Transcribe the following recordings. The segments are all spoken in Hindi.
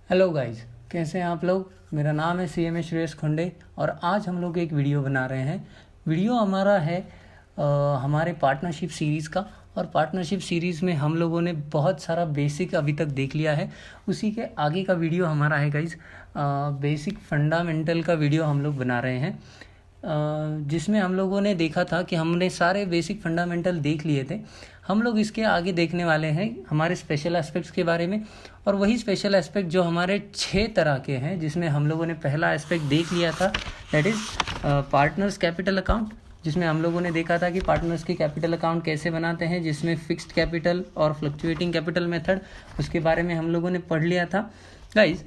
हेलो गाइस, कैसे हैं आप लोग। मेरा नाम है CMA श्रेयस खुंडे और आज हम लोग एक वीडियो बना रहे हैं। वीडियो हमारा है हमारे पार्टनरशिप सीरीज़ का। और पार्टनरशिप सीरीज़ में हम लोगों ने बहुत सारा बेसिक अभी तक देख लिया है। उसी के आगे का वीडियो हमारा है गाइस, बेसिक फंडामेंटल का वीडियो हम लोग बना रहे हैं, जिसमें हम लोगों ने देखा था कि हमने सारे बेसिक फंडामेंटल देख लिए थे। हम लोग इसके आगे देखने वाले हैं हमारे स्पेशल एस्पेक्ट्स के बारे में, और वही स्पेशल एस्पेक्ट जो हमारे 6 तरह के हैं, जिसमें हम लोगों ने पहला एस्पेक्ट देख लिया था, that is partners capital account, जिसमें हम लोगों ने देखा था कि पार्टनर्स के कैपिटल अकाउंट कैसे बनाते हैं, जिसमें फिक्स्ड कैपिटल और फ्लक्चुएटिंग कैपिटल मेथड, उसके बारे में हम लोगों ने पढ़ लिया था गाइज।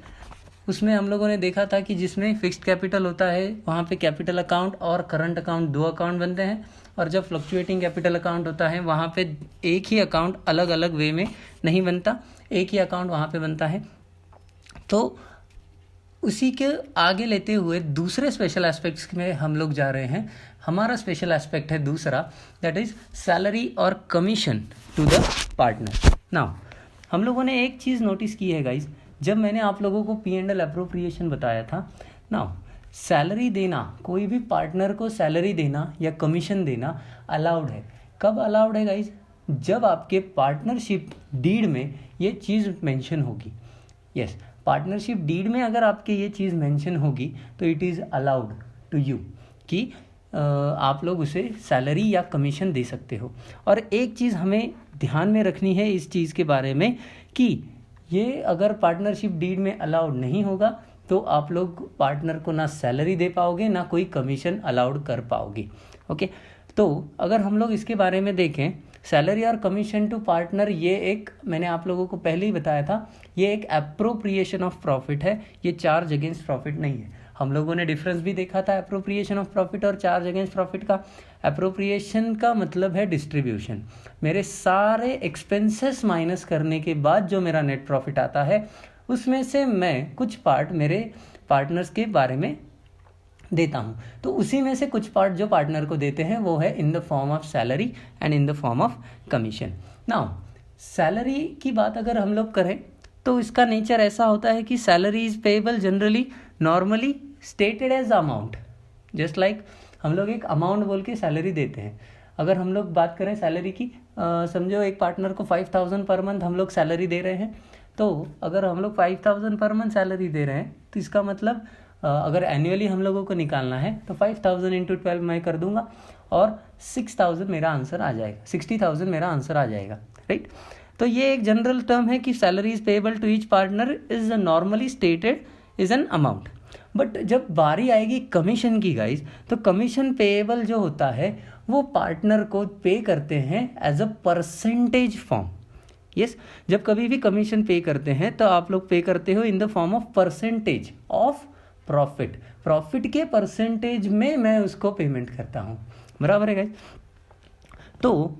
उसमें हम लोगों ने देखा था कि जिसमें फिक्स्ड कैपिटल होता है वहाँ पे कैपिटल अकाउंट और करंट अकाउंट 2 अकाउंट बनते हैं, और जब फ्लक्चुएटिंग कैपिटल अकाउंट होता है वहाँ पे एक ही अकाउंट अलग अलग वे में नहीं बनता, एक ही अकाउंट वहाँ पे बनता है। तो उसी के आगे लेते हुए दूसरे स्पेशल एस्पेक्ट्स में हम लोग जा रहे हैं। हमारा स्पेशल एस्पेक्ट है दूसरा, दैट इज़ सैलरी और commission to the partner. Now हम लोगों ने एक चीज़ नोटिस की है गाइज, जब मैंने आप लोगों को P&L अप्रोप्रिएशन बताया था। नाउ सैलरी देना, कोई भी पार्टनर को सैलरी देना या कमीशन देना अलाउड है। कब अलाउड है गाइज? जब आपके पार्टनरशिप डीड में ये चीज़ मेंशन होगी। यस, पार्टनरशिप डीड में अगर आपके ये चीज़ मेंशन होगी तो it is allowed to you कि आप लोग उसे सैलरी या कमीशन दे सकते हो। और एक चीज़ हमें ध्यान में रखनी है इस चीज़ के बारे में कि ये अगर पार्टनरशिप डीड में अलाउड नहीं होगा तो आप लोग पार्टनर को ना सैलरी दे पाओगे ना कोई कमीशन अलाउड कर पाओगे। ओके, तो अगर हम लोग इसके बारे में देखें, सैलरी और कमीशन टू पार्टनर, ये एक मैंने आप लोगों को पहले ही बताया था, ये एक एप्रोप्रिएशन ऑफ प्रॉफिट है, ये चार्ज अगेंस्ट प्रॉफिट नहीं है। हम लोगों ने डिफरेंस भी देखा था एप्रोप्रिएशन ऑफ प्रॉफिट और चार्ज अगेंस्ट प्रॉफिट का। एप्रोप्रिएशन का मतलब है डिस्ट्रीब्यूशन, मेरे सारे एक्सपेंसेस माइनस करने के बाद जो मेरा नेट प्रॉफिट आता है उसमें से मैं कुछ पार्ट मेरे पार्टनर्स के बारे में देता हूँ। तो उसी में से कुछ पार्ट जो पार्टनर को देते हैं वो है in the form of salary and in the form of commission. Now salary की बात अगर हम लोग करें तो इसका नेचर ऐसा होता है कि salary is payable generally normally stated as amount, just like हम लोग एक अमाउंट बोल के सैलरी देते हैं। अगर हम लोग बात करें सैलरी की, समझो एक पार्टनर को 5,000 पर मंथ हम लोग सैलरी दे रहे हैं, तो अगर हम लोग 5,000 पर मंथ सैलरी दे रहे हैं तो इसका मतलब अगर एनुअली हम लोगों को निकालना है तो 5,000 इंटू 12 मैं कर दूंगा और 6,000 मेरा आंसर आ जाएगा, 60,000 मेरा आंसर आ जाएगा, राइट। तो ये एक जनरल टर्म है कि salary is payable to each partner is normally stated is an amount. But जब बारी आएगी कमीशन की गाइज, तो कमीशन पेएबल जो होता है वो पार्टनर को पे करते हैं as a percentage form. Yes, जब कभी भी कमीशन पे करते हैं तो आप लोग पे करते हो in the form of percentage of profit, profit के परसेंटेज में मैं उसको पेमेंट करता हूँ, बराबर है गाइस। तो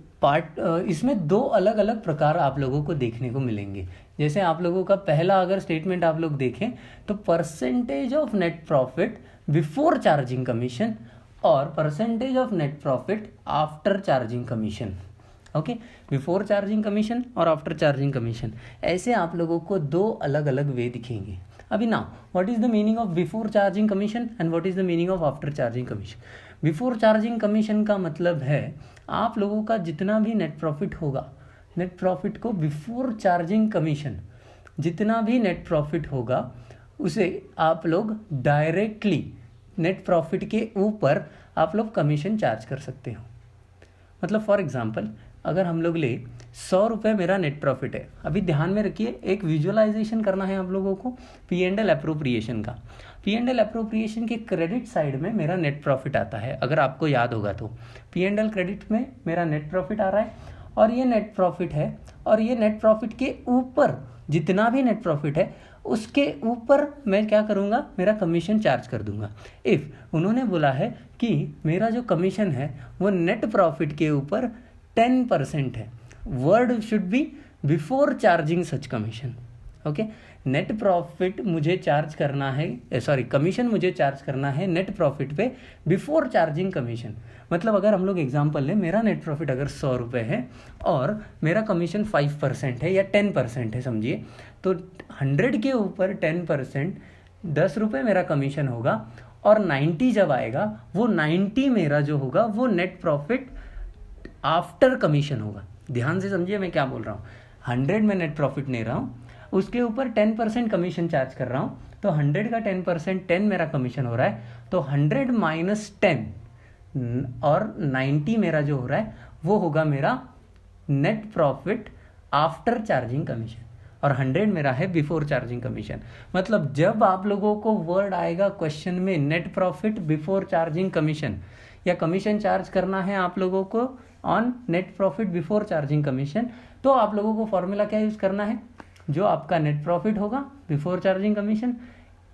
इसमें 2 अलग अलग प्रकार आप लोगों को देखने को मिलेंगे। जैसे आप लोगों का पहला अगर स्टेटमेंट आप लोग देखें तो percentage of net profit before charging commission और percentage of net profit after charging commission. Okay, before charging commission और आफ्टर चार्जिंग कमीशन, ऐसे आप लोगों को 2 अलग अलग वे दिखेंगे। अभी now what is the meaning of before charging commission and what is the meaning of after charging commission. Before charging commission का मतलब है आप लोगों का जितना भी नेट प्रॉफिट होगा, नेट प्रॉफिट को बिफोर चार्जिंग कमीशन जितना भी नेट प्रॉफिट होगा उसे आप लोग डायरेक्टली नेट प्रॉफिट के ऊपर आप लोग कमीशन चार्ज कर सकते हो। मतलब फॉर एग्जांपल अगर हम लोग ले 100 रुपये मेरा नेट प्रॉफिट है, अभी ध्यान में रखिए एक विजुअलाइजेशन करना है आप लोगों को P&L अप्रोप्रिएशन का। P&L अप्रोप्रिएशन के क्रेडिट साइड में मेरा नेट प्रॉफिट आता है, अगर आपको याद होगा तो P&L क्रेडिट में मेरा नेट प्रॉफिट आ रहा है और ये नेट प्रॉफिट है, और ये नेट प्रॉफिट के ऊपर जितना भी नेट प्रॉफिट है उसके ऊपर मैं क्या करूँगा, मेरा कमीशन चार्ज कर दूंगा। इफ़ उन्होंने बोला है कि मेरा जो कमीशन है वो नेट प्रॉफिट के ऊपर 10% है, word should be before charging such commission. Okay, net profit मुझे चार्ज करना है, सॉरी कमीशन मुझे चार्ज करना है नेट प्रॉफिट पे बिफोर चार्जिंग कमीशन। मतलब अगर हम लोग एग्जांपल लें, मेरा नेट प्रॉफिट अगर 100 रुपये है और मेरा कमीशन 5% है या 10% है समझिए, तो 100 के ऊपर 10% 10 रुपये मेरा कमीशन होगा और 90 जब आएगा वो 90 मेरा जो होगा वो नेट प्रॉफिट आफ्टर कमीशन होगा। ध्यान से समझिए मैं क्या बोल रहा हूँ। 100 में नेट प्रॉफिट ले रहा हूँ, उसके ऊपर 10% कमीशन चार्ज कर रहा हूँ, तो 100 का 10% 10 मेरा कमीशन हो रहा है, तो 100 माइनस 10 और 90 मेरा जो हो रहा है वो होगा मेरा net profit after charging commission, और 100 मेरा है बिफोर चार्जिंग कमीशन। मतलब जब आप लोगों को वर्ड आएगा क्वेश्चन में net profit before charging commission या कमीशन चार्ज करना है आप लोगों को on net profit before charging commission, तो आप लोगों को फॉर्मूला क्या यूज करना है, जो आपका नेट प्रॉफिट होगा before charging commission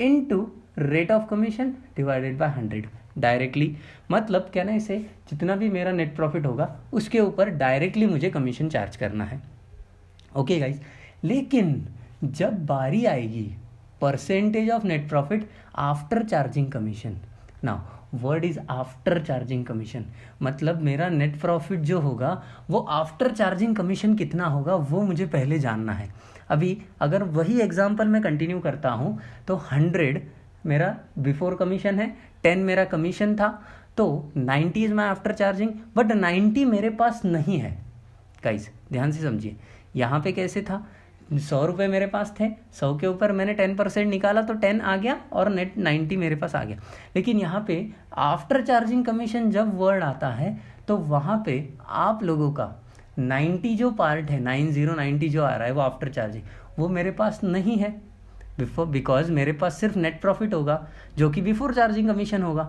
into rate of commission divided by 100 directly. मतलब क्या ना, इसे जितना भी मेरा नेट प्रॉफिट होगा उसके ऊपर डायरेक्टली मुझे कमीशन चार्ज करना है। ओके गाइज, लेकिन जब बारी आएगी percentage of net profit after charging commission, now word is after charging commission, मतलब मेरा नेट प्रॉफिट जो होगा वो आफ्टर चार्जिंग कमीशन कितना होगा वो मुझे पहले जानना है। अभी अगर वही एग्जांपल मैं कंटिन्यू करता हूँ तो 100 मेरा बिफोर कमीशन है, 10 मेरा कमीशन था, तो 90 is my after charging, but 90 मेरे पास नहीं है। गाइस ध्यान से समझिए, यहाँ पे कैसे था, 100 रुपये मेरे पास थे, 100 के ऊपर मैंने 10% निकाला तो 10 आ गया और नेट 90 मेरे पास आ गया। लेकिन यहाँ पे आफ्टर चार्जिंग कमीशन जब वर्ड आता है तो वहाँ पे आप लोगों का 90 जो पार्ट है, 90 जो आ रहा है वो आफ्टर चार्जिंग, वो मेरे पास नहीं है बिकॉज मेरे पास सिर्फ नेट प्रॉफिट होगा जो कि बिफोर चार्जिंग कमीशन होगा।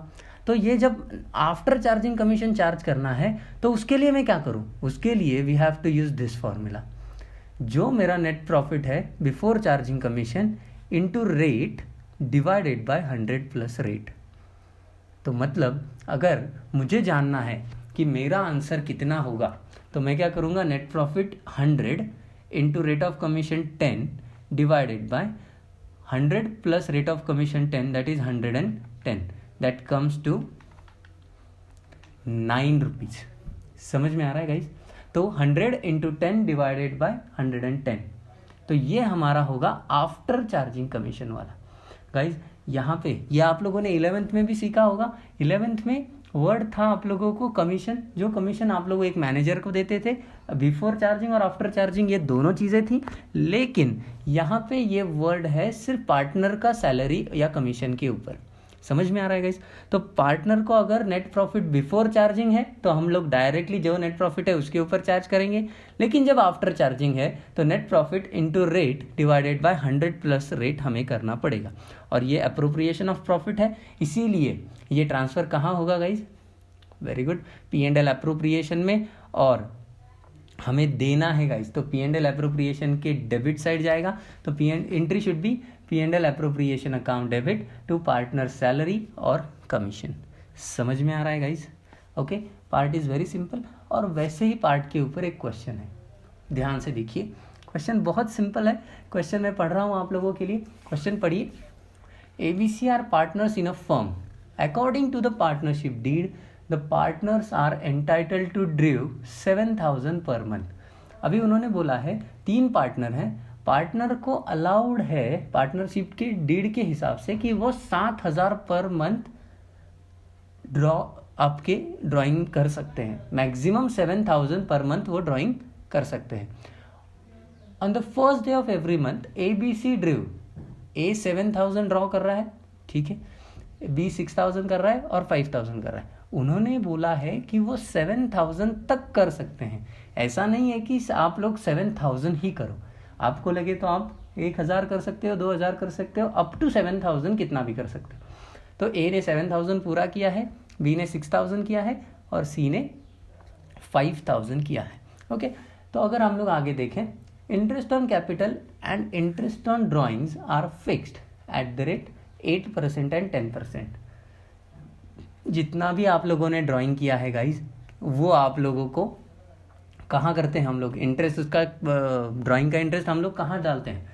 तो ये जब आफ्टर चार्जिंग कमीशन चार्ज करना है तो उसके लिए मैं क्या करूँ, उसके लिए we have to use this formula, जो मेरा नेट प्रॉफिट है before charging commission into rate divided by 100 plus rate. तो मतलब अगर मुझे जानना है कि मेरा आंसर कितना होगा तो मैं क्या करूँगा, net profit 100 into rate of commission 10 divided by 100 plus rate of commission 10 that is 110, that comes to 9 rupees. समझ में आ रहा है गाइज? तो 100 इंटू 10 डिवाइडेड बाय 110, तो ये हमारा होगा आफ्टर चार्जिंग कमीशन वाला। गाइज यहाँ पे ये आप लोगों ने 11th में भी सीखा होगा। 11th में वर्ड था आप लोगों को कमीशन, जो कमीशन आप लोग एक मैनेजर को देते थे, बिफोर चार्जिंग और आफ्टर चार्जिंग ये दोनों चीज़ें थी। लेकिन यहाँ पे ये वर्ड है सिर्फ पार्टनर का सैलरी या कमीशन के ऊपर। समझ में आ रहा है गाइस? तो पार्टनर को अगर नेट प्रॉफिट बिफोर चार्जिंग है तो हम लोग डायरेक्टली जो नेट प्रॉफिट है उसके ऊपर चार्ज करेंगे, लेकिन जब आफ्टर चार्जिंग है तो net profit into rate divided by 100 plus rate हमें करना पड़ेगा। और ये अप्रोप्रिएशन ऑफ प्रॉफिट है, इसीलिए ये ट्रांसफर कहाँ होगा guys? Very good, P&L appropriation में, और हमें देना है गाइज, तो P&L अप्रोप्रिएशन के डेबिट साइड जाएगा, तो entry should be P&L appropriation account debit to partner salary और कमीशन। समझ में आ रहा है guys? Okay, part is very simple. और वैसे ही पार्ट के ऊपर एक क्वेश्चन है, ध्यान से देखिए। क्वेश्चन बहुत सिंपल है, क्वेश्चन मैं पढ़ रहा हूँ आप लोगों के लिए। क्वेश्चन पढ़िए, ABC are partners in a firm, according to the partnership deed the partners are entitled to due 7,000 per month. अभी उन्होंने बोला है 3 पार्टनर हैं, पार्टनर को अलाउड है पार्टनरशिप के डीड के हिसाब से कि वो 7,000 पर मंथ आपके ड्राइंग कर सकते हैं, मैक्सिमम 7,000 पर मंथ वो ड्राइंग कर सकते हैं। On the first day of every month ABC Drew, A 7,000 draw कर रहा है, ठीक है, B 6,000 कर रहा है और 5,000 कर रहा है। उन्होंने बोला है कि वो 7,000 तक कर सकते हैं। ऐसा नहीं है कि आप लोग 7,000 ही करो, आपको लगे तो आप 1,000 कर सकते हो, 2,000 कर सकते हो, अप टू 7,000 कितना भी कर सकते हो। तो A ने 7,000 पूरा किया है, B ने 6,000 किया है और C ने 5,000 किया है। ओके, तो अगर हम लोग आगे देखें, interest on capital and interest on drawings are fixed at the rate 8% and 10%। जितना भी आप लोगों ने ड्राइंग किया है गाइज, वो आप लोगों को कहाँ करते हैं हम लोग इंटरेस्ट, उसका ड्राइंग का इंटरेस्ट हम लोग कहाँ डालते हैं?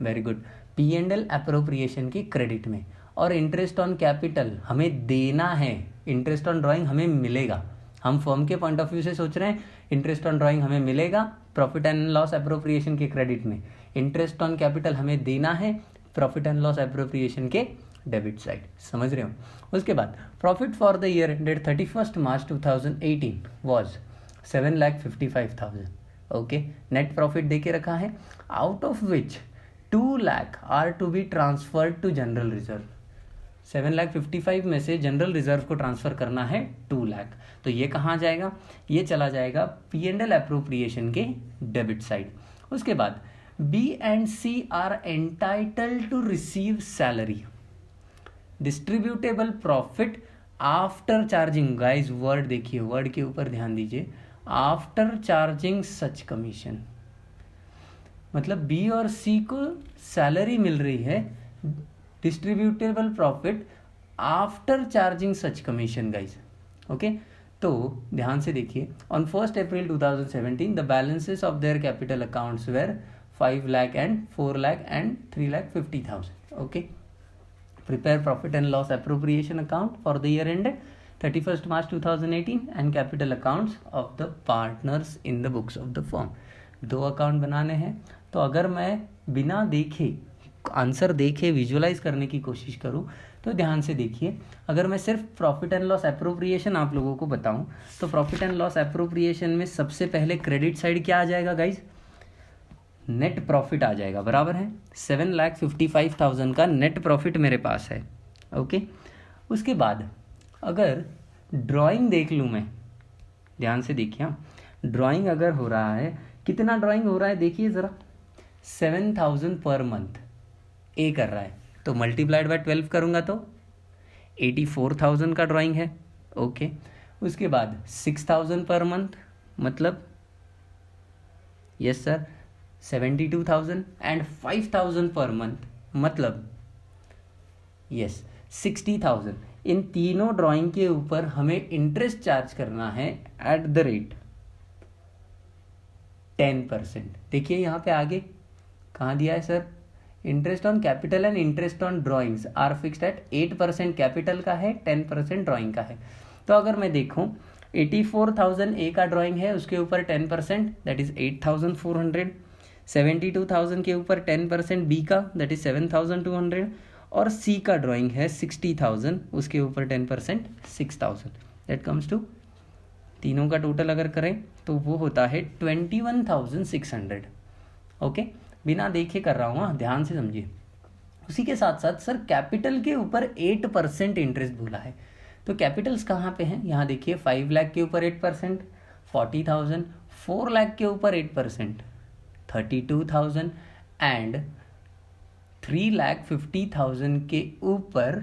Very good. P and L appropriation के क्रेडिट में, और इंटरेस्ट ऑन कैपिटल हमें देना है, इंटरेस्ट ऑन ड्राइंग हमें मिलेगा। हम फर्म के पॉइंट ऑफ व्यू से सोच रहे हैं, इंटरेस्ट ऑन ड्राइंग हमें मिलेगा प्रॉफिट एंड लॉस अप्रोप्रिएशन के क्रेडिट में, इंटरेस्ट ऑन कैपिटल हमें देना है प्रॉफिट एंड लॉस अप्रोप्रिएशन के डेबिट साइड। समझ रहे हो। उसके बाद profit for the year ended 31 March 2018 was 7,55,000। Okay, net profit दे के रखा है, out of which 2 lakh are to be transferred to general reserve. 7,55,000 में से जनरल रिजर्व को ट्रांसफर करना है 2 लाख, तो ये कहाँ जाएगा, ये चला जाएगा पी एंड एल अप्रोप्रिएशन के डेबिट साइड। उसके बाद B and C are entitled to receive salary, distributable profit after charging. Guys word देखिए, वर्ड के ऊपर ध्यान दीजिए, आफ्टर चार्जिंग सच कमीशन, मतलब बी और सी को सैलरी मिल रही है, distributable profit after charging such commission guys. Okay, तो ध्यान से देखिए, on 1 April 2017 the balances of their capital accounts were 5 lakh and 4 lakh and 3,50,000। Okay, prepare profit and loss appropriation account for the year ended 31st March 2018 and capital accounts of the partners in the books of the firm। 2 account बनाने हैं, तो अगर मैं बिना देखे आंसर देखे विजुअलाइज करने की कोशिश करूं तो ध्यान से देखिए, अगर मैं सिर्फ प्रॉफिट एंड लॉस एप्रोप्रिएशन आप लोगों को बताऊं तो प्रॉफिट एंड लॉस एप्रोप्रिएशन में सबसे पहले क्रेडिट साइड क्या आ जाएगा गाइज, नेट प्रॉफिट आ जाएगा, बराबर है 7,55,000 का नेट प्रॉफिट मेरे पास है। ओके, उसके बाद अगर ड्राइंग देख लूँ मैं, ध्यान से देखिए, ड्राइंग अगर हो रहा है, कितना ड्राइंग हो रहा है देखिए ज़रा, 7,000 पर मंथ ए कर रहा है, तो मल्टीप्लाइड बाय 12 करूँगा तो 84,000 का ड्राइंग है। ओके, उसके बाद 6,000 पर मंथ, मतलब yes sir 72,000 and 5,000 per month, मतलब यस 60,000। इन तीनों ड्राइंग के ऊपर हमें इंटरेस्ट चार्ज करना है एट द रेट 10%। देखिए यहाँ पे आगे कहाँ दिया है sir, interest on capital and interest on drawings are fixed at 8% capital का है, 10% ड्राइंग का है। तो अगर मैं देखूं 84,000 ए का ड्राइंग है, उसके ऊपर 10% दैट इज 8,400, 72,000 के ऊपर 10% बी का दैट इज 7,200, और सी का ड्राइंग है 60,000, उसके ऊपर 10% 6,000, दैट कम्स टू, तीनों का टोटल अगर करें तो वो होता है 21,600। ओके, बिना देखे कर रहा हूँ, हाँ ध्यान से समझिए। उसी के साथ साथ सर कैपिटल के ऊपर 8% इंटरेस्ट बोला है, तो कैपिटल्स कहाँ पे हैं, यहाँ देखिए 5 लाख के ऊपर 8%, 40,000, 4 लाख के ऊपर 8%, 32,000 एंड 3,50,000 के ऊपर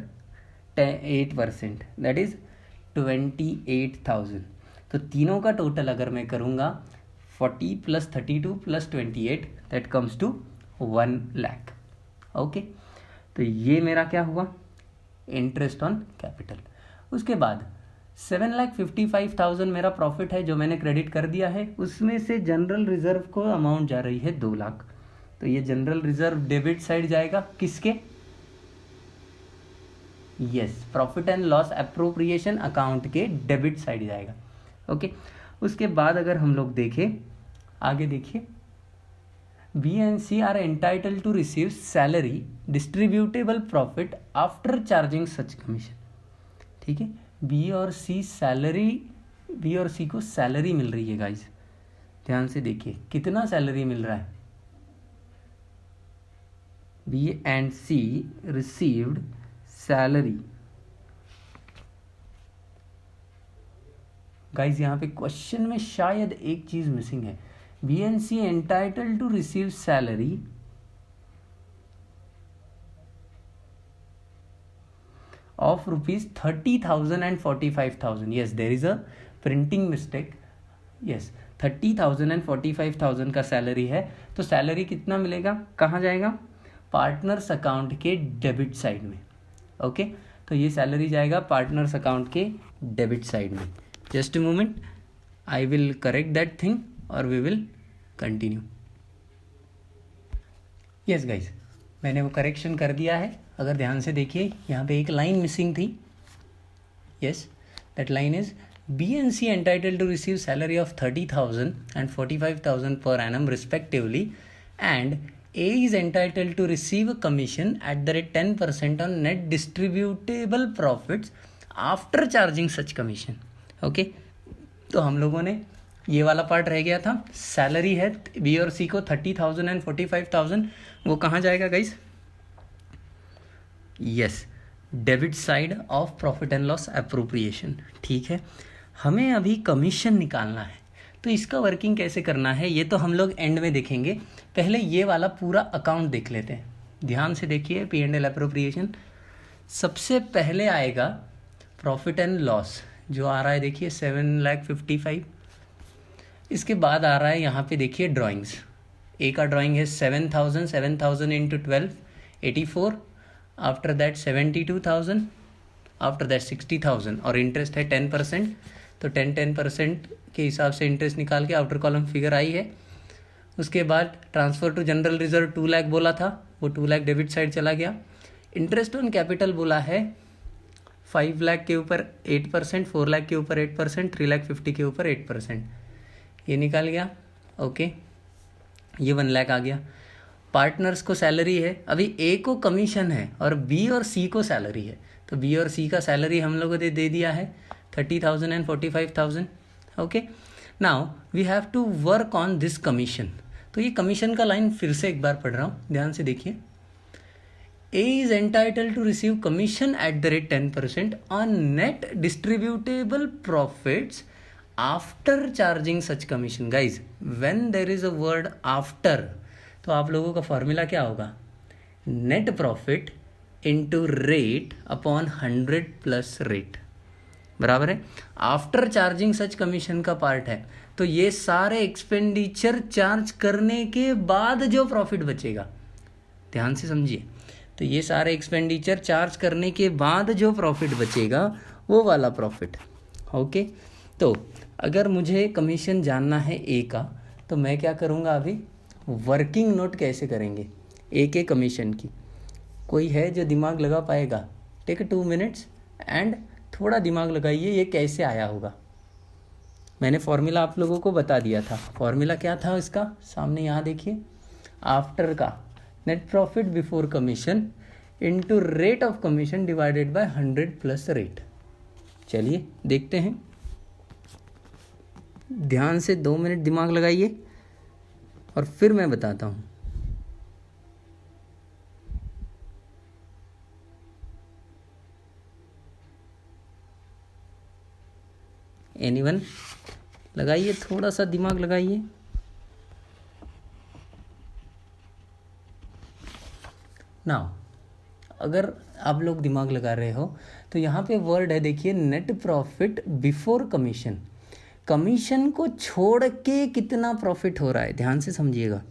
8% दैट इज 28,000। तो तीनों का टोटल अगर मैं करूँगा 40 + 32 + 28 that comes to 1 lakh. Okay, तो ये मेरा क्या हुआ, इंटरेस्ट ऑन कैपिटल। उसके बाद 7,55,000 मेरा प्रॉफिट है जो मैंने क्रेडिट कर दिया है, उसमें से जनरल रिजर्व को अमाउंट जा रही है 2 लाख, तो ये जनरल रिजर्व डेबिट साइड जाएगा किसके, yes profit and loss appropriation account के डेबिट साइड जाएगा। ओके, उसके बाद अगर हम लोग देखें आगे, देखिए B and C are entitled to receive salary distributable profit after charging such commission. ठीक है, बी और सी को सैलरी मिल रही है गाइज, ध्यान से देखिए कितना सैलरी मिल रहा है, B and C received salary. Guys यहाँ पे क्वेश्चन में शायद एक चीज मिसिंग है, B and C entitled to receive salary of rupees 30,000 and 45,000. Yes, there is a printing mistake. Yes, 30,000 and 45,000 का सैलरी है, तो सैलरी कितना मिलेगा, कहाँ जाएगा, पार्टनर्स अकाउंट के डेबिट साइड में। ओके, तो ये सैलरी जाएगा पार्टनर्स अकाउंट के डेबिट साइड में। Just a moment, I will correct that thing और we will continue. Yes guys, मैंने वो करेक्शन कर दिया है। अगर ध्यान से देखिए यहाँ पे एक लाइन मिसिंग थी। Yes, that line is BNC entitled to receive salary of 30,000 and 45,000 per annum respectively, and A is entitled to receive a commission at the rate 10% on net distributable profits after charging such commission. Okay, तो हम लोगों ने ये वाला पार्ट रह गया था। सैलरी है बी और सी को 30,000 एंड 45,000, वो कहाँ जाएगा guys? Yes, debit side of profit and loss appropriation. ठीक है, हमें अभी कमीशन निकालना है, तो इसका वर्किंग कैसे करना है ये तो हम लोग एंड में देखेंगे। पहले ये वाला पूरा अकाउंट देख लेते हैं। ध्यान से देखिए, P&L अप्रोप्रिएशन सबसे पहले आएगा प्रॉफिट एंड लॉस, जो आ रहा है देखिए 7,55,000। इसके बाद आ रहा है यहाँ पे देखिए ड्राइंग्स। ए का ड्राइंग है 7,000 into 12 84, after that 72,000, after that 60,000, और इंटरेस्ट है 10%। तो 10% के हिसाब से इंटरेस्ट निकाल के आउटर कॉलम फिगर आई है। उसके बाद transfer to general reserve 2 lakh बोला था, वो 2 लाख डेबिट साइड चला गया। इंटरेस्ट ऑन कैपिटल बोला है 5 लाख के ऊपर 8%, 4 लाख के ऊपर 8%, 3,50,000 के ऊपर 8%, ये निकाल गया। ओके, ये 1 लाख आ गया। पार्टनर्स को सैलरी है, अभी ए को कमीशन है और बी और सी को सैलरी है, तो बी और सी का सैलरी हम लोगों ने दे दिया है 30,000 and 45,000। Okay, now we have to work on this commission. तो ये कमीशन का लाइन फिर से एक बार पढ़ रहा हूँ, ध्यान से देखिए। A is entitled to receive commission at the rate 10% on net distributable profits after charging such commission. Guys, when there is a word after, तो आप लोगों का फॉर्मूला क्या होगा? Net profit into rate upon 100 plus rate, बराबर है। आफ्टर चार्जिंग सच कमीशन का पार्ट है, तो ये सारे एक्सपेंडिचर चार्ज करने के बाद जो प्रॉफिट बचेगा, ध्यान से समझिए, तो ये सारे एक्सपेंडिचर चार्ज करने के बाद जो प्रॉफिट बचेगा वो वाला प्रॉफिट। ओके, तो अगर मुझे कमीशन जानना है ए का, तो मैं क्या करूँगा? अभी वर्किंग नोट कैसे करेंगे ए के कमीशन की? कोई है जो दिमाग लगा पाएगा? टेक 2 मिनट्स एंड थोड़ा दिमाग लगाइए, ये कैसे आया होगा। मैंने फॉर्मूला आप लोगों को बता दिया था। फॉर्मूला क्या था इसका? सामने यहाँ देखिए, आफ्टर का net profit before commission into rate of commission divided by 100 plus rate. चलिए देखते हैं, ध्यान से 2 मिनट दिमाग लगाइए और फिर मैं बताता हूँ। एनीवन? लगाइए, थोड़ा सा दिमाग लगाइए। नाउ अगर आप लोग दिमाग लगा रहे हो तो यहाँ पे वर्ड है देखिए, net profit before commission. Commission को छोड़ के कितना प्रॉफिट हो रहा है, ध्यान से समझिएगा।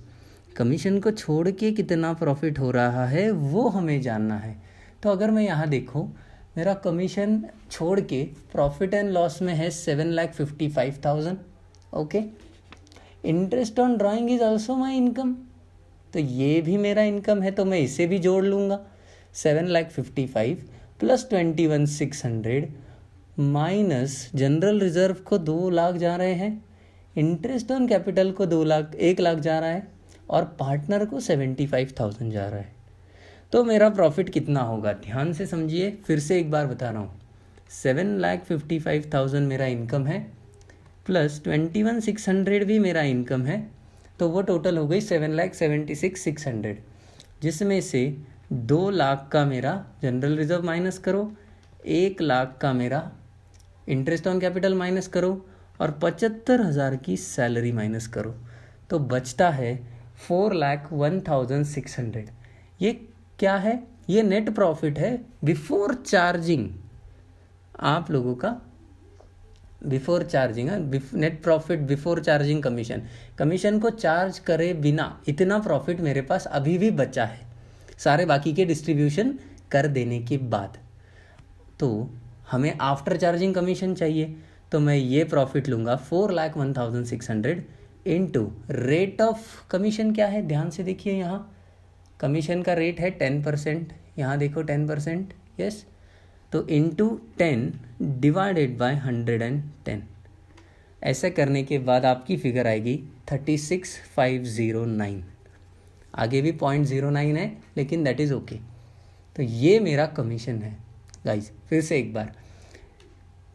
कमीशन को छोड़ के कितना प्रॉफिट हो रहा है वो हमें जानना है। तो अगर मैं यहाँ देखूँ, मेरा कमीशन छोड़ के प्रॉफिट एंड लॉस में है 7,55,000। Okay, interest on drawing is also my income, तो ये भी मेरा इनकम है, तो मैं इसे भी जोड़ लूँगा। 7,55,000 प्लस 21,600 माइनस जनरल रिजर्व को 2 लाख जा रहे हैं, इंटरेस्ट ऑन कैपिटल को 1 लाख जा रहा है, और पार्टनर को 75,000 जा रहा है। तो मेरा प्रॉफिट कितना होगा? ध्यान से समझिए, फिर से एक बार बता रहा हूँ। 7,55,000 मेरा इनकम है, प्लस 21,600 भी मेरा इनकम है, तो वो टोटल हो गई 7,76,600, जिसमें से 2 लाख का मेरा जनरल रिजर्व माइनस करो, 1 लाख का मेरा इंटरेस्ट ऑन कैपिटल माइनस करो, और 75,000 की सैलरी माइनस करो, तो बचता है 4,01,600। ये क्या है? ये नेट प्रॉफिट है बिफोर चार्जिंग, आप लोगों का बिफोर चार्जिंग है, net profit before charging commission. Commission को चार्ज करे बिना इतना प्रॉफिट मेरे पास अभी भी बचा है, सारे बाकी के डिस्ट्रीब्यूशन कर देने के बाद। तो हमें आफ्टर चार्जिंग कमीशन चाहिए, तो मैं ये प्रॉफिट लूँगा 4,01,600 इनटू रेट ऑफ कमीशन क्या है, ध्यान से देखिए यहाँ कमीशन का रेट है 10%, यहाँ देखो 10%, यस, तो इंटू 10 डिवाइडेड बाय 110। ऐसा करने के बाद आपकी फिगर आएगी 36,509। आगे भी 0.09 है लेकिन दैट इज़ ओके। तो ये मेरा कमीशन है गाइस। फिर से एक बार,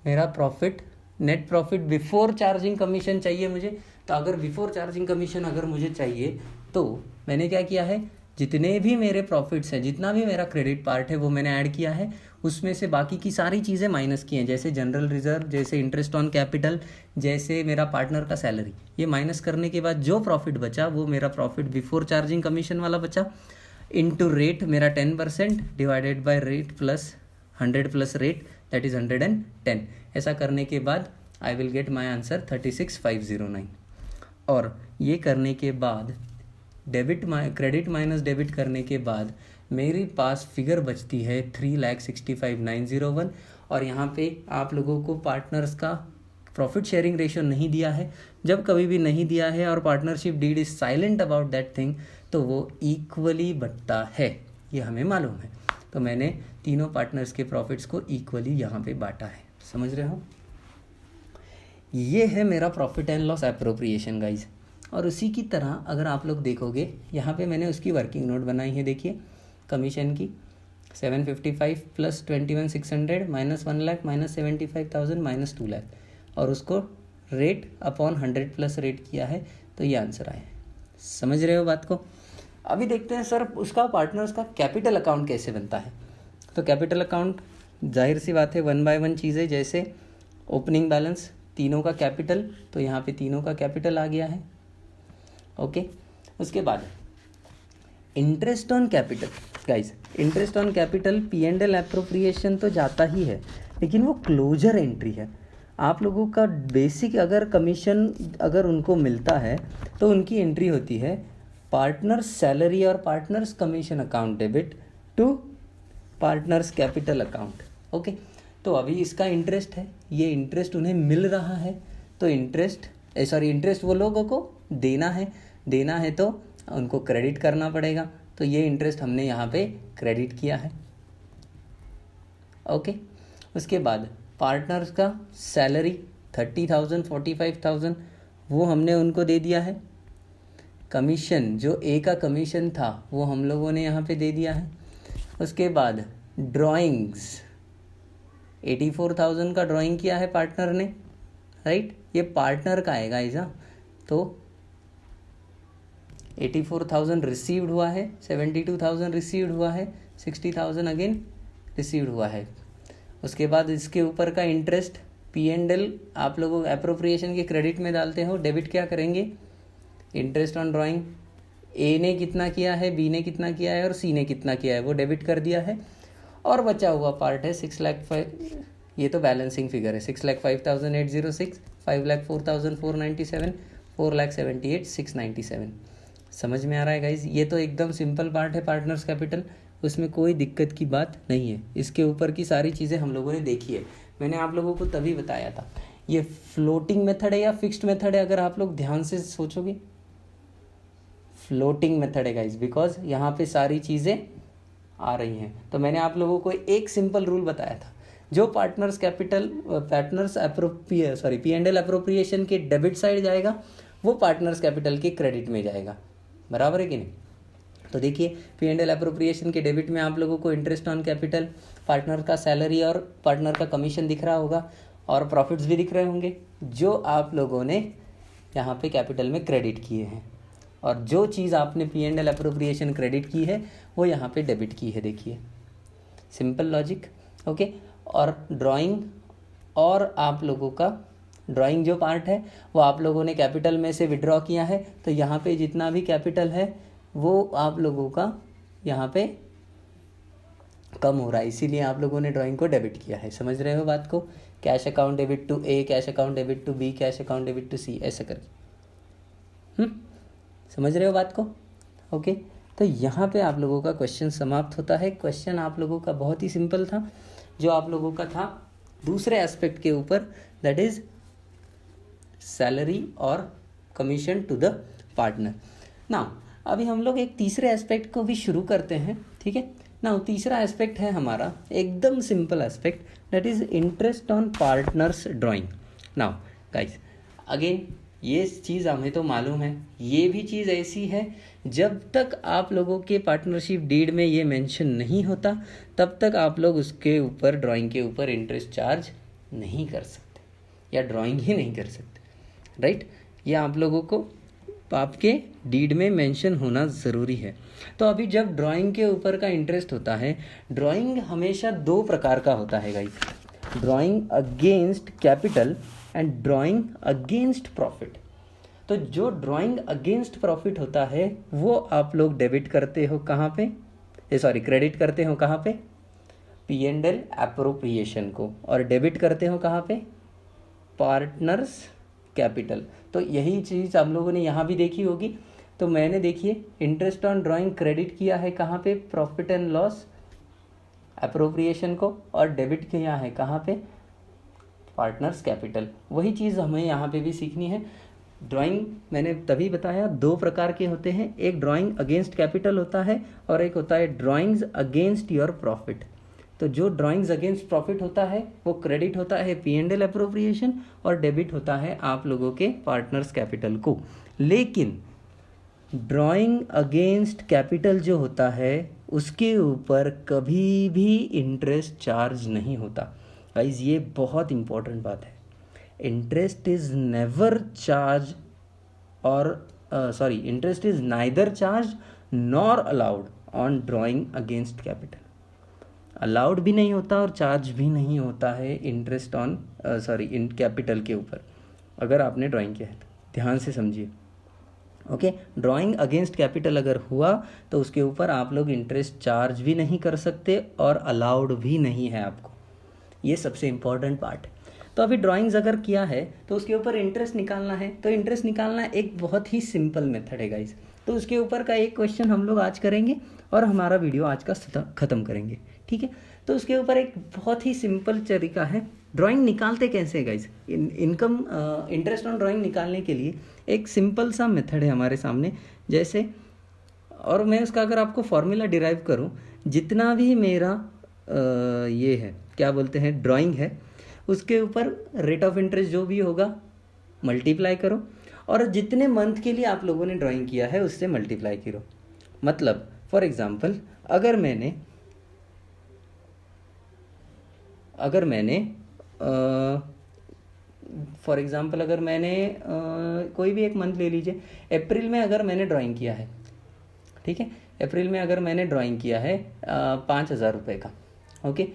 मेरा profit, net profit before charging commission चाहिए मुझे। तो अगर बिफोर चार्जिंग कमीशन अगर मुझे चाहिए तो मैंने क्या किया है, जितने भी मेरे प्रॉफिट्स हैं, जितना भी मेरा क्रेडिट पार्ट है वो मैंने ऐड किया है, उसमें से बाकी की सारी चीज़ें माइनस की हैं, जैसे जनरल रिजर्व, जैसे इंटरेस्ट ऑन कैपिटल, जैसे मेरा पार्टनर का सैलरी। ये माइनस करने के बाद जो प्रॉफिट बचा वो मेरा प्रॉफिट बिफोर चार्जिंग कमीशन वाला बचा, इनटू रेट मेरा 10% divided by rate plus 100 plus rate, that is 110। ऐसा करने के बाद I will get my answer 36,509। और ये करने के बाद क्रेडिट माइनस डेबिट करने के बाद मेरे पास फिगर बचती है 3,65,901। और यहाँ पे आप लोगों को पार्टनर्स का प्रॉफिट शेयरिंग रेशियो नहीं दिया है। जब कभी भी नहीं दिया है और partnership deed is silent about that thing, तो वो इक्वली बंटता है, ये हमें मालूम है। तो मैंने तीनों पार्टनर्स के प्रॉफिट्स को इक्वली यहाँ पे बांटा है। समझ रहे हो? ये है मेरा profit and loss appropriation guys. और उसी की तरह अगर आप लोग देखोगे, यहाँ पे मैंने उसकी वर्किंग नोट बनाई है। देखिए, कमीशन की 755 plus 21,600 minus 1 lakh minus 75,000 minus 2 lakh, और उसको रेट अपॉन 100 प्लस रेट किया है, तो ये आंसर आया है। समझ रहे हो बात को? अभी देखते हैं सर उसका पार्टनर्स का कैपिटल अकाउंट कैसे बनता है। तो कैपिटल अकाउंट जाहिर सी बात है 1 बाय 1 चीज़ें, जैसे ओपनिंग बैलेंस, तीनों का कैपिटल, तो यहाँ पे तीनों का कैपिटल आ गया है। ओके, उसके बाद interest on capital guys. Interest on capital P&L appropriation तो जाता ही है, लेकिन वो क्लोजर एंट्री है। आप लोगों का बेसिक अगर कमीशन अगर उनको मिलता है तो उनकी एंट्री होती है पार्टनर्स सैलरी और partners commission account debit to partners capital account. Okay, तो अभी इसका इंटरेस्ट है, ये इंटरेस्ट उन्हें मिल रहा है, तो इंटरेस्ट वो लोगों को देना है तो उनको क्रेडिट करना पड़ेगा। तो ये इंटरेस्ट हमने यहाँ पे क्रेडिट किया है। ओके, उसके बाद पार्टनर्स का सैलरी 30,000 45,000 वो हमने उनको दे दिया है। कमीशन जो ए का कमीशन था वो हम लोगों ने यहाँ पे दे दिया है। उसके बाद ड्राइंग्स 84,000 का ड्राइंग किया है पार्टनर ने, राइट, ये पार्टनर का आएगा ऐसा। तो 84,000 रिसीव्ड हुआ है, 72,000 रिसीव्ड हुआ है, 60,000 अगेन रिसीव्ड हुआ है। उसके बाद इसके ऊपर का इंटरेस्ट P&L आप लोगों एप्रोप्रिएशन के क्रेडिट में डालते हो, डेबिट क्या करेंगे, इंटरेस्ट ऑन ड्राइंग ए ने कितना किया है, बी ने कितना किया है और सी ने कितना किया है वो डेबिट कर दिया है। और बचा हुआ पार्ट है 6,05,000, ये तो बैलेंसिंग फिगर है, 6,05,806, 5,04,497, 4,78,697। समझ में आ रहा है गाइज? ये तो एकदम सिंपल पार्ट है पार्टनर्स कैपिटल, उसमें कोई दिक्कत की बात नहीं है। इसके ऊपर की सारी चीज़ें हम लोगों ने देखी है, मैंने आप लोगों को तभी बताया था। ये फ्लोटिंग मेथड है या फिक्स्ड मेथड है, अगर आप लोग ध्यान से सोचोगे फ्लोटिंग मेथड है गाइज, बिकॉज यहाँ पे सारी चीज़ें आ रही हैं। तो मैंने आप लोगों को एक सिंपल रूल बताया था, जो पार्टनर्स P&L एप्रोप्रिएशन के डेबिट साइड जाएगा वो पार्टनर्स कैपिटल के क्रेडिट में जाएगा, बराबर है कि नहीं? तो देखिए P&L एप्रोप्रिएशन के डेबिट में आप लोगों को इंटरेस्ट ऑन कैपिटल, पार्टनर का सैलरी और पार्टनर का कमीशन दिख रहा होगा, और प्रॉफिट्स भी दिख रहे होंगे जो आप लोगों ने यहाँ पे कैपिटल में क्रेडिट किए हैं, और जो चीज़ आपने P&L एप्रोप्रिएशन क्रेडिट की है वो यहाँ पे डेबिट की है। देखिए सिंपल लॉजिक। ओके, और ड्राइंग, और आप लोगों का ड्राइंग जो पार्ट है वो आप लोगों ने कैपिटल में से विड्रॉ किया है, तो यहाँ पे जितना भी कैपिटल है वो आप लोगों का यहाँ पे कम हो रहा है, इसीलिए आप लोगों ने ड्राइंग को डेबिट किया है। समझ रहे हो बात को? Cash account debit to A, cash account debit to B, cash account debit to C, ऐसा करके। समझ रहे हो बात को? ओके, तो यहाँ पे आप लोगों का क्वेश्चन समाप्त होता है। क्वेश्चन आप लोगों का बहुत ही सिंपल था, जो आप लोगों का था दूसरे एस्पेक्ट के ऊपर, दैट इज सैलरी और commission to the partner. Now अभी हम लोग एक तीसरे एस्पेक्ट को भी शुरू करते हैं, ठीक है ना। तीसरा एस्पेक्ट है हमारा एकदम simple aspect, that is interest on partners drawing. Now guys again ये चीज़ हमें तो मालूम है, ये भी चीज़ ऐसी है जब तक आप लोगों के पार्टनरशिप डीड में ये मेंशन नहीं होता तब तक आप लोग उसके ऊपर ड्राइंग के ऊपर इंटरेस्ट चार्ज नहीं कर सकते या ड्राइंग ही नहीं कर सकते, राइट। ये आप लोगों को आपके डीड में मेंशन होना ज़रूरी है। तो अभी जब ड्राइंग के ऊपर का इंटरेस्ट होता है, ड्राइंग हमेशा दो प्रकार का होता है guys, drawing against capital and drawing against profit. तो जो ड्राइंग अगेंस्ट प्रॉफिट होता है वो आप लोग डेबिट करते हो कहाँ पे, क्रेडिट करते हो कहाँ पे, P&L एप्रोप्रिएशन को, और डेबिट करते हो कहाँ पे, पार्टनर्स कैपिटल। तो यही चीज़ आप लोगों ने यहाँ भी देखी होगी। तो मैंने देखिए इंटरेस्ट ऑन ड्राइंग क्रेडिट किया है कहाँ पे, प्रॉफिट एंड लॉस एप्रोप्रिएशन को, और डेबिट किया है कहाँ पे, पार्टनर्स कैपिटल। वही चीज़ हमें यहाँ पे भी सीखनी है। ड्राइंग मैंने तभी बताया दो प्रकार के होते हैं, एक ड्राइंग अगेंस्ट कैपिटल होता है और एक होता है ड्राइंग्स अगेंस्ट योर प्रॉफिट। तो जो ड्राइंग्स अगेंस्ट प्रॉफिट होता है वो क्रेडिट होता है P&L एप्रोप्रिएशन और डेबिट होता है आप लोगों के पार्टनर्स कैपिटल को। लेकिन ड्राइंग अगेंस्ट कैपिटल जो होता है उसके ऊपर कभी भी इंटरेस्ट चार्ज नहीं होता। गाइस ये बहुत इंपॉर्टेंट बात है, interest is never charge interest is neither charge nor allowed on drawing against capital. Allowed भी नहीं होता और चार्ज भी नहीं होता है इंटरेस्ट ऑन इन कैपिटल के ऊपर, अगर आपने ड्राइंग किया है तो ध्यान से समझिए। ओके, ड्राइंग अगेंस्ट कैपिटल अगर हुआ तो उसके ऊपर आप लोग इंटरेस्ट चार्ज भी नहीं कर सकते और अलाउड भी नहीं है आपको, ये सबसे इम्पॉर्टेंट पार्ट है। तो अभी ड्राइंग्स अगर किया है तो उसके ऊपर इंटरेस्ट निकालना है, तो इंटरेस्ट निकालना एक बहुत ही सिंपल मेथड है गाइस। तो उसके ऊपर का एक क्वेश्चन हम लोग आज करेंगे और हमारा वीडियो आज का ख़त्म करेंगे, ठीक है। तो उसके ऊपर एक बहुत ही सिंपल तरीका है, ड्राइंग निकालते कैसे है guys. Income interest on drawing निकालने के लिए एक सिंपल सा मेथड है हमारे सामने, जैसे, और मैं उसका अगर आपको फॉर्मूला डिराइव करूं, जितना भी मेरा ये है क्या बोलते हैं ड्राइंग है, उसके ऊपर रेट ऑफ इंटरेस्ट जो भी होगा मल्टीप्लाई करो, और जितने मंथ के लिए आप लोगों ने ड्राइंग किया है उससे मल्टीप्लाई करो। मतलब फॉर एग्जांपल अगर मैंने कोई भी एक मंथ ले लीजिए, अप्रैल में अगर मैंने ड्राइंग किया है, ठीक है, अप्रैल में अगर मैंने ड्राइंग किया है 5,000 रुपये का, ओके,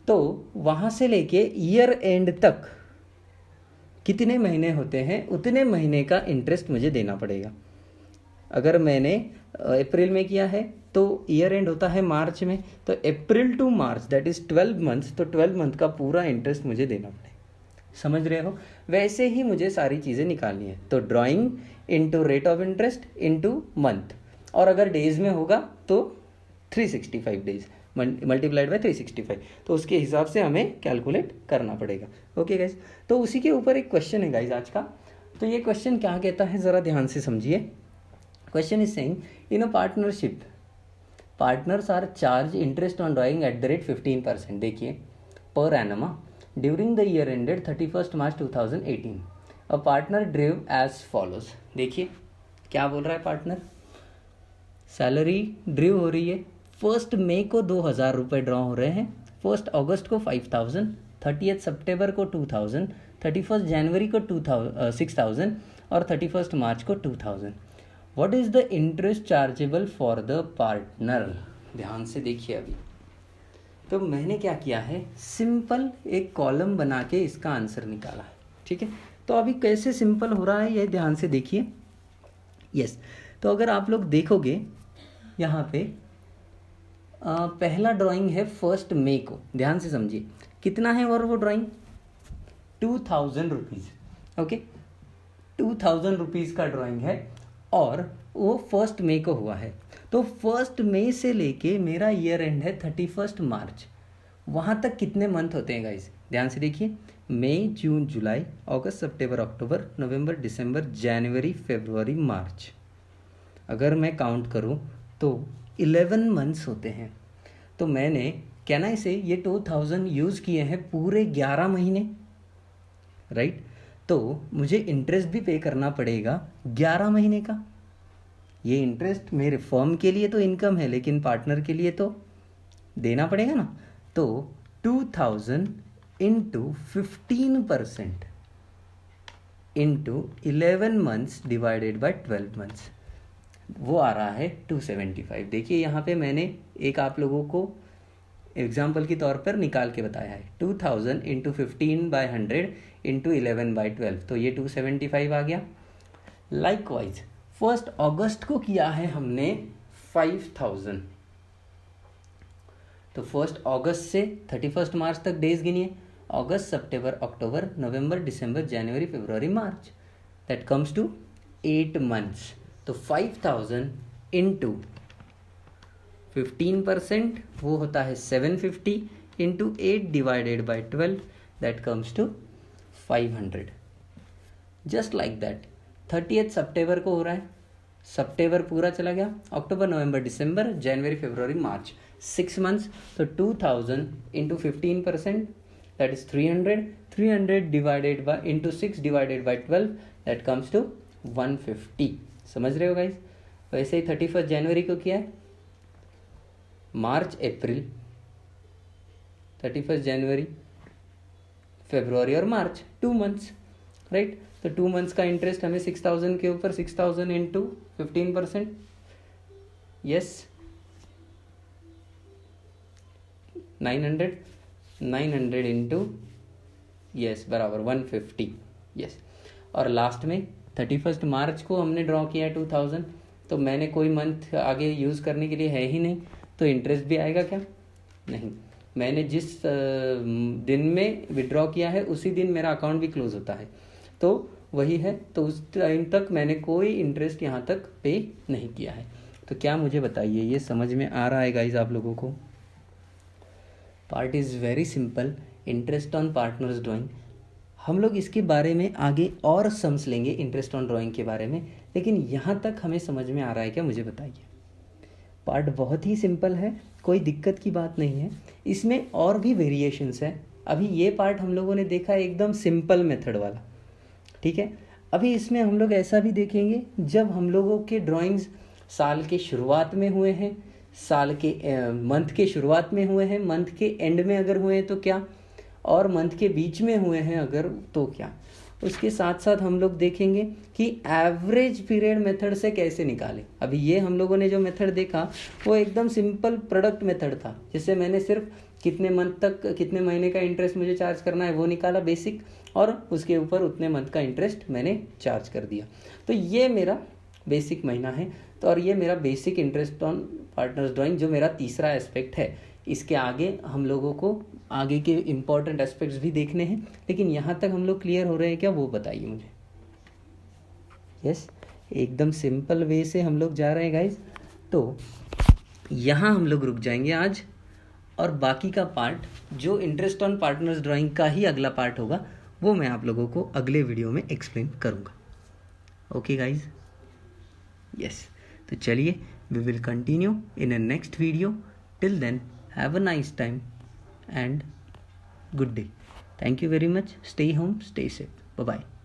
तो वहाँ से लेके ईयर एंड तक कितने महीने होते हैं उतने महीने का इंटरेस्ट मुझे देना पड़ेगा। अगर मैंने अप्रैल में किया है तो ईयर एंड होता है मार्च में, तो April to March that is 12 months, तो 12 मंथ का पूरा इंटरेस्ट मुझे देना पड़ेगा। समझ रहे हो, वैसे ही मुझे सारी चीज़ें निकालनी है। तो drawing into rate of interest into month, और अगर डेज में होगा तो 365 डेज मल्टीप्लाइड बाय 365, तो उसके हिसाब से हमें कैलकुलेट करना पड़ेगा। ओके गाइज, तो उसी के ऊपर एक क्वेश्चन है गाइज आज का। तो ये क्वेश्चन क्या कहता है ज़रा ध्यान से समझिए। Question is saying in a partnership partners are charge interest on drawing at the rate 15%, देखिए per annum during the year ended 31 March 2018। A partner drew as follows. देखिए क्या बोल रहा है पार्टनर, सैलरी ड्रिव हो रही है, 1 मई को 2,000 रुपये ड्रॉ हो रहे हैं, 1 अगस्त को 5,000, 30 सितंबर को 2,000, 31 जनवरी को 6,000 और 31 मार्च को 2,000। What is the interest chargeable for the partner. ध्यान से देखिए अभी, तो मैंने क्या किया है, सिंपल एक कॉलम बना के इसका आंसर निकाला है, ठीक है। तो अभी कैसे सिंपल हो रहा है ये ध्यान से देखिए। यस, तो अगर आप लोग देखोगे यहाँ पे पहला ड्राइंग है 1 मई को, ध्यान से समझिए कितना है, और वो ड्राइंग 2,000 रुपीज़, ओके, 2,000 रुपीज़ का ड्राइंग है और वो 1 मई को हुआ है। तो 1 मई से लेके मेरा ईयर एंड है 31 मार्च, वहाँ तक कितने मंथ होते हैं गाइस, ध्यान से देखिए, मई, जून, जुलाई, अगस्त, सितंबर, अक्टूबर, नवंबर, दिसंबर, जनवरी, फरवरी, मार्च। अगर मैं काउंट करूँ तो 11 मंथ्स होते हैं। तो मैंने कहना इसे ये 2000 यूज़ किए हैं पूरे 11 महीने, राइट। तो मुझे इंटरेस्ट भी पे करना पड़ेगा 11 महीने का। ये इंटरेस्ट मेरे फर्म के लिए तो इनकम है, लेकिन पार्टनर के लिए तो देना पड़ेगा ना। तो 2000 into 15% into 11 months divided by 12 months, वो आ रहा है 275। देखिए यहाँ पे मैंने एक आप लोगों को एग्जाम्पल के तौर पर निकाल के बताया है। 2000 इंटू 15/100 इंटू 11/12, तो ये 275 आ गया। लाइकवाइज 1 अगस्त को किया है हमने 5000, तो 1 अगस्त से 31 मार्च तक डेज गिनिए। अगस्त, सितंबर, अक्टूबर, नवंबर, दिसंबर, जनवरी, फरवरी, मार्च, दैट कम्स टू 8 मंथ्स। तो 5000 इंटू 15% वो होता है 750 into 8 divided by 12, that comes to 500। Just like that 30 सितंबर को हो रहा है, सितंबर पूरा चला गया, अक्टूबर, नवंबर, दिसंबर, जनवरी, फरवरी, मार्च, 6 मंथ्स। तो 2000 into 15% that is 300, 300 divided by into 6 divided by 12, that comes to 150। समझ रहे हो गाइज। वैसे ही 31 जनवरी को किया है, मार्च, अप्रैल, 31 जनवरी, फरवरी और मार्च, 2 मंथ्स, राइट। तो 2 मंथ्स का इंटरेस्ट हमें 6000 के ऊपर 6000 इंटू 15%, यस 900, 900 इंटू यस बराबर 150, यस। और लास्ट में 31 मार्च को हमने ड्रॉ किया 2000, तो मैंने कोई मंथ आगे यूज़ करने के लिए है ही नहीं, तो इंटरेस्ट भी आएगा क्या? नहीं। मैंने जिस दिन में विड्रॉ किया है उसी दिन मेरा अकाउंट भी क्लोज होता है, तो वही है। तो उस टाइम तक मैंने कोई इंटरेस्ट यहाँ तक पे नहीं किया है। तो क्या मुझे बताइए, ये समझ में आ रहा है गाइज आप लोगों को? Part is very simple, interest on partners drawing. हम लोग इसके बारे में आगे और समझ लेंगे इंटरेस्ट ऑन ड्राइंग के बारे में, लेकिन यहाँ तक हमें समझ में आ रहा है क्या, मुझे बताइए। पार्ट बहुत ही सिंपल है, कोई दिक्कत की बात नहीं है। इसमें और भी वेरिएशंस है। अभी ये पार्ट हम लोगों ने देखा एकदम सिंपल मेथड वाला, ठीक है। अभी इसमें हम लोग ऐसा भी देखेंगे, जब हम लोगों के ड्राइंग्स साल के शुरुआत में हुए हैं, साल के मंथ के शुरुआत में हुए हैं, मंथ के एंड में अगर हुए हैं तो क्या, और मंथ के बीच में हुए हैं अगर तो क्या। उसके साथ साथ हम लोग देखेंगे कि एवरेज पीरियड मेथड से कैसे निकालें। अभी ये हम लोगों ने जो मेथड देखा वो एकदम सिंपल प्रोडक्ट मेथड था, जिससे मैंने सिर्फ कितने मंथ तक कितने महीने का इंटरेस्ट मुझे चार्ज करना है वो निकाला बेसिक, और उसके ऊपर उतने मंथ का इंटरेस्ट मैंने चार्ज कर दिया। तो ये मेरा बेसिक महीना है, तो और ये मेरा basic interest on partners drawing जो मेरा तीसरा एस्पेक्ट है। इसके आगे हम लोगों को आगे के इम्पॉर्टेंट एस्पेक्ट्स भी देखने हैं, लेकिन यहाँ तक हम लोग क्लियर हो रहे हैं क्या, वो बताइए मुझे। यस, एकदम सिंपल वे से हम लोग जा रहे हैं गाइज। तो यहाँ हम लोग रुक जाएंगे आज, और बाकी का पार्ट जो इंटरेस्ट ऑन पार्टनर्स ड्राइंग का ही अगला पार्ट होगा वो मैं आप लोगों को अगले वीडियो में एक्सप्लेन करूँगा। Okay guys, yes. तो चलिए, we will continue in a next video. Till then, have a nice time and good day. Thank you very much. Stay home, stay safe. Bye bye.